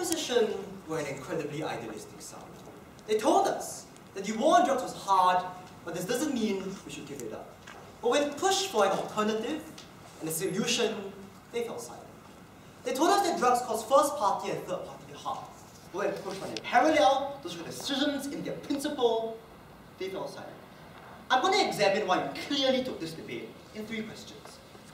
opposition were an incredibly idealistic side. They told us that the war on drugs was hard, but this doesn't mean we should give it up. But when pushed for an alternative and a solution, they fell silent. They told us that drugs cause first-party and third-party harm. But when pushed on a parallel to criticisms in their principle, they fell silent. I'm going to examine why we clearly took this debate in 3 questions.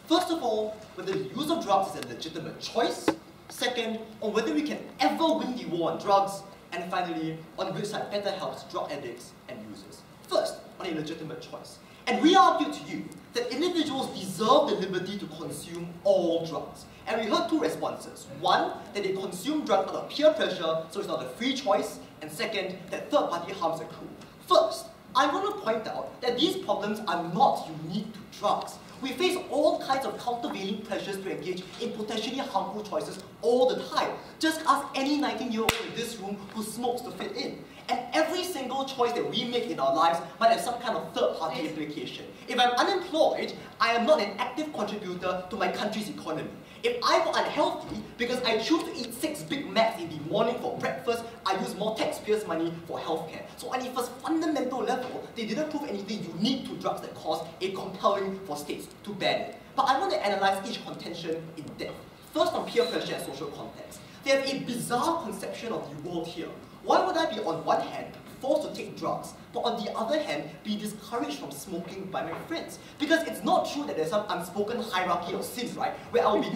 First of all, whether the use of drugs is a legitimate choice. Second, on whether we can ever win the war on drugs. And finally, on which side better helps drug addicts and users. First, on a legitimate choice. And we argue to you that individuals deserve the liberty to consume all drugs. And we heard 2 responses. One, that they consume drugs out of peer pressure, so it's not a free choice. And second, that third-party harms accrue. First, I'm going to point out that these problems are not unique to drugs. We face all kinds of countervailing pressures to engage in potentially harmful choices all the time. Just ask any 19-year-old in this room who smokes to fit in. And every single choice that we make in our lives might have some kind of third-party implication. If I'm unemployed, I am not an active contributor to my country's economy. If I'm unhealthy because I choose to eat 6 Big Macs in the morning for breakfast, I use more taxpayers' money for healthcare. So on a first fundamental level, they didn't prove anything unique to drugs that cause a compelling for states to ban it. But I want to analyze each contention in depth. First, on peer pressure and social context. They have a bizarre conception of the world here. Why would I be, on one hand, forced to take drugs, but on the other hand, be discouraged from smoking by my friends? Because it's not true that there's some unspoken hierarchy of sins, right? Where I will be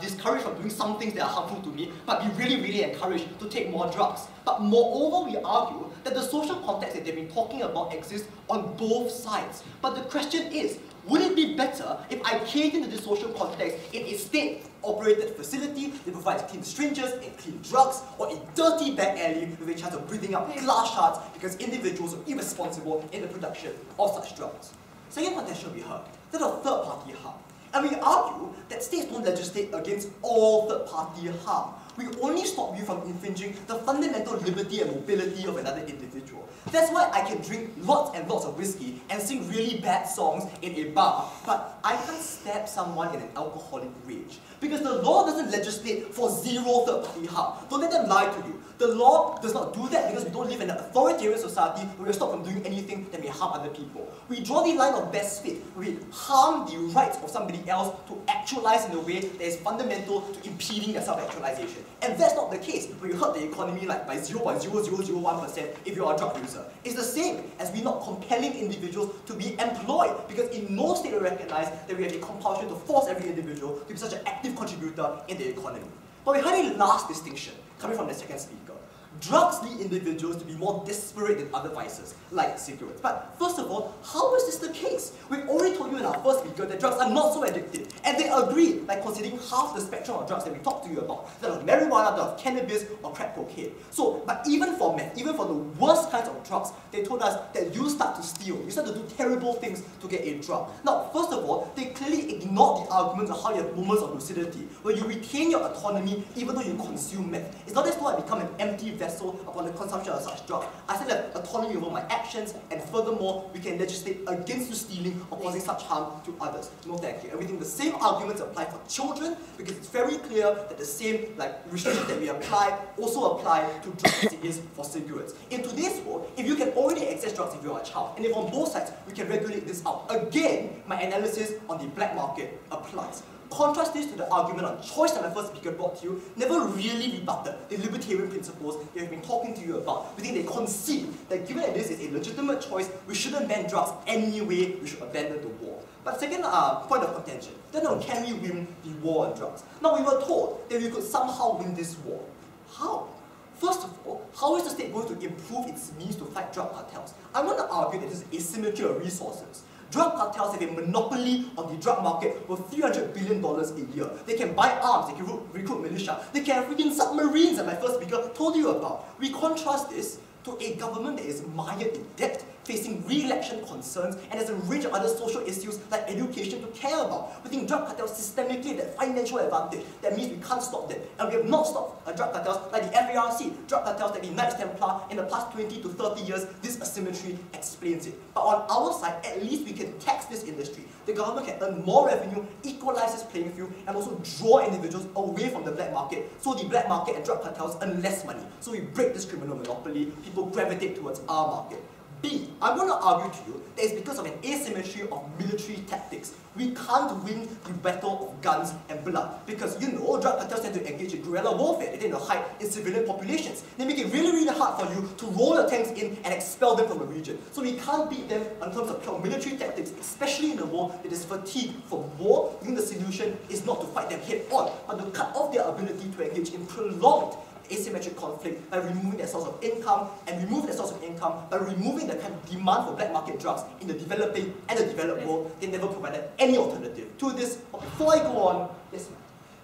discouraged from doing some things that are harmful to me, but be really, really encouraged to take more drugs. But moreover, we argue that the social context that they've been talking about exists on both sides. But the question is, would it be better if I came into this social context in a state-operated facility that provides clean syringes and clean drugs, or a dirty back alley with a chance of breathing out glass shards because individuals are irresponsible in the production of such drugs? Second contention we heard, that of third-party harm. And we argue that states don't legislate against all third-party harm. We only stop you from infringing the fundamental liberty and mobility of another individual. That's why I can drink lots and lots of whiskey and sing really bad songs in a bar, but I can't stab someone in an alcoholic rage. Because the law doesn't legislate for zero third-party harm. Don't let them lie to you. The law does not do that because we don't live in an authoritarian society where we're stopped from doing anything that may harm other people. We draw the line of best fit, where we harm the rights of somebody else to actualize in a way that is fundamental to impeding their self-actualization. And that's not the case when you hurt the economy like by 0.0001% if you're a drug user. It's the same as we not compelling individuals to be employed, because in no state we recognize that we have a compulsion to force every individual to be such an active contributor in the economy. But we heard a last distinction coming from the second speaker. Drugs lead individuals to be more desperate than other vices, like cigarettes. But first of all, how is this the case? We've already told you in our first speaker that drugs are not so addictive. And they agree by considering half the spectrum of drugs that we talked to you about. That of marijuana, that of cannabis, or crack cocaine. So, but even for meth, even for the worst kinds of drugs, they told us that you start to steal. You start to do terrible things to get a drug. Now, first of all, they clearly ignored the arguments of how you have moments of lucidity, where you retain your autonomy even though you consume meth. It's not as though I become an empty vessel upon the consumption of such drugs. I still have autonomy over my actions, and furthermore, we can legislate against you stealing or causing such harm to others. No thank you. And we think the same arguments apply for children, because it's very clear that the same restrictions that we apply also apply to drugs as it is for cigarettes. In today's world, if you can already access drugs if you're a child, and if on both sides we can regulate this out, again, my analysis on the black market applies. Contrast this to the argument on choice that my first speaker brought to you, never really rebutted the libertarian principles that we've been talking to you about. We think they concede that given that this is a legitimate choice, we shouldn't ban drugs anyway, we should abandon the war. But second point of contention, then can we win the war on drugs? Now we were told that we could somehow win this war. How? First of all, how is the state going to improve its means to fight drug cartels? I want to argue that this is asymmetry of resources. Drug cartels have a monopoly on the drug market worth $300 billion a year. They can buy arms, they can recruit militia, they can have freaking submarines that my first speaker told you about. We contrast this to a government that is mired in debt facing re-election concerns, and there's a range of other social issues like education to care about. We think drug cartels systemically have that financial advantage. That means we can't stop them. And we have not stopped drug cartels like the FARC, drug cartels like the Knights Templar in the past 20 to 30 years. This asymmetry explains it. But on our side, at least we can tax this industry. The government can earn more revenue, equalize this playing field, and also draw individuals away from the black market, so the black market and drug cartels earn less money. So we break this criminal monopoly, people gravitate towards our market. B, I'm going to argue to you that it's because of an asymmetry of military tactics. We can't win the battle of guns and blood because, you know, drug cartels tend to engage in guerrilla warfare. They tend to hide in civilian populations. They make it really, really hard for you to roll your tanks in and expel them from a region. So we can't beat them in terms of pure military tactics, especially in a war that is fatigued from war. I think the solution is not to fight them head on, but to cut off their ability to engage in prolonged asymmetric conflict by removing their source of income, and remove their source of income by removing the kind of demand for black market drugs in the developing and the developed world. They never provided any alternative to this. But before I go on, yes ma'am.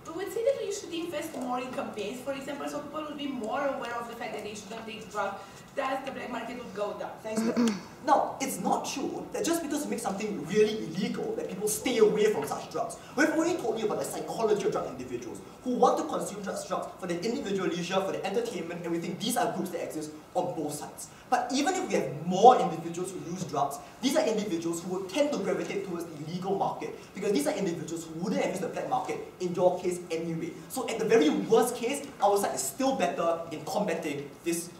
We would say that we should invest more in campaigns, for example, so people would be more aware of the fact that they shouldn't take drugs, that the black market would go down. Thanks, ma'am. Now, it's not true that just because you make something really illegal, that people stay away from such drugs. We've already told you about the psychology of drug individuals who want to consume drugs for their individual leisure, for their entertainment, and we think these are groups that exist on both sides. But even if we have more individuals who use drugs, these are individuals who would tend to gravitate towards the illegal market because these are individuals who wouldn't have used the black market in your case anyway. So at the very worst case, our side is still better in combating this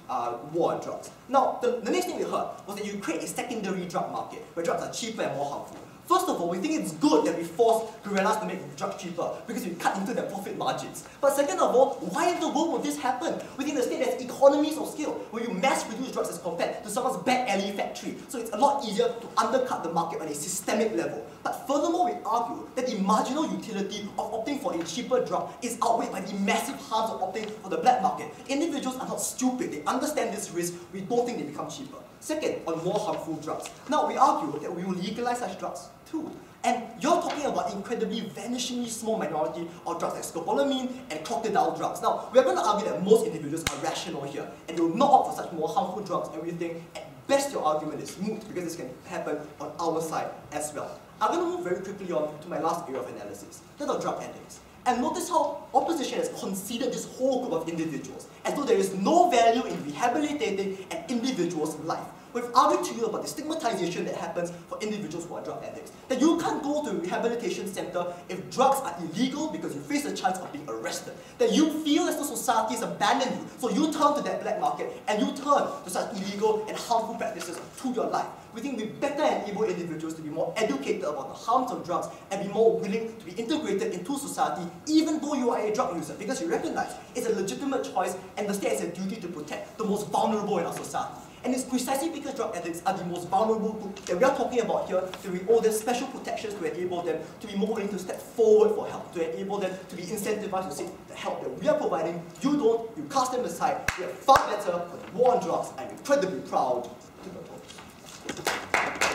war on drugs. Now, the next thing we heard was that you create a secondary drug market where drugs are cheaper and more harmful. First of all, we think it's good that we force guerrillas to make drugs cheaper because we cut into their profit margins. But second of all, why in the world would this happen? Within the state, there's economies of scale where you mass produce drugs as compared to someone's back alley factory. So it's a lot easier to undercut the market on a systemic level. But furthermore, we argue that the marginal utility of opting for a cheaper drug is outweighed by the massive harms of opting for the black market. Individuals are not stupid. They understand this risk. We don't think they become cheaper. Second, on more harmful drugs. Now, we argue that we will legalize such drugs too. And you're talking about incredibly vanishingly small minority of drugs like scopolamine and crocodile drugs. Now, we're going to argue that most individuals are rational here and they will not opt for such more harmful drugs, and we think at best your argument is moot because this can happen on our side as well. I'm going to move very quickly on to my last area of analysis, that of drug addicts. And notice how opposition has considered this whole group of individuals as though there is no value in rehabilitating an individual's life. We've argued to you about the stigmatization that happens for individuals who are drug addicts. That you can't go to a rehabilitation center if drugs are illegal because you face the chance of being arrested. That you feel as though society has abandoned you, so you turn to that black market and you turn to such illegal and harmful practices to your life. We think we better enable individuals to be more educated about the harms of drugs and be more willing to be integrated into society even though you are a drug user, because you recognize it's a legitimate choice and the state has a duty to protect the most vulnerable in our society. And it's precisely because drug addicts are the most vulnerable group that we are talking about here that we owe them special protections to enable them to be more willing to step forward for help, to enable them to be incentivized to seek the help that we are providing. You don't, you cast them aside. We are far better for the war on drugs. I'm incredibly proud to propose.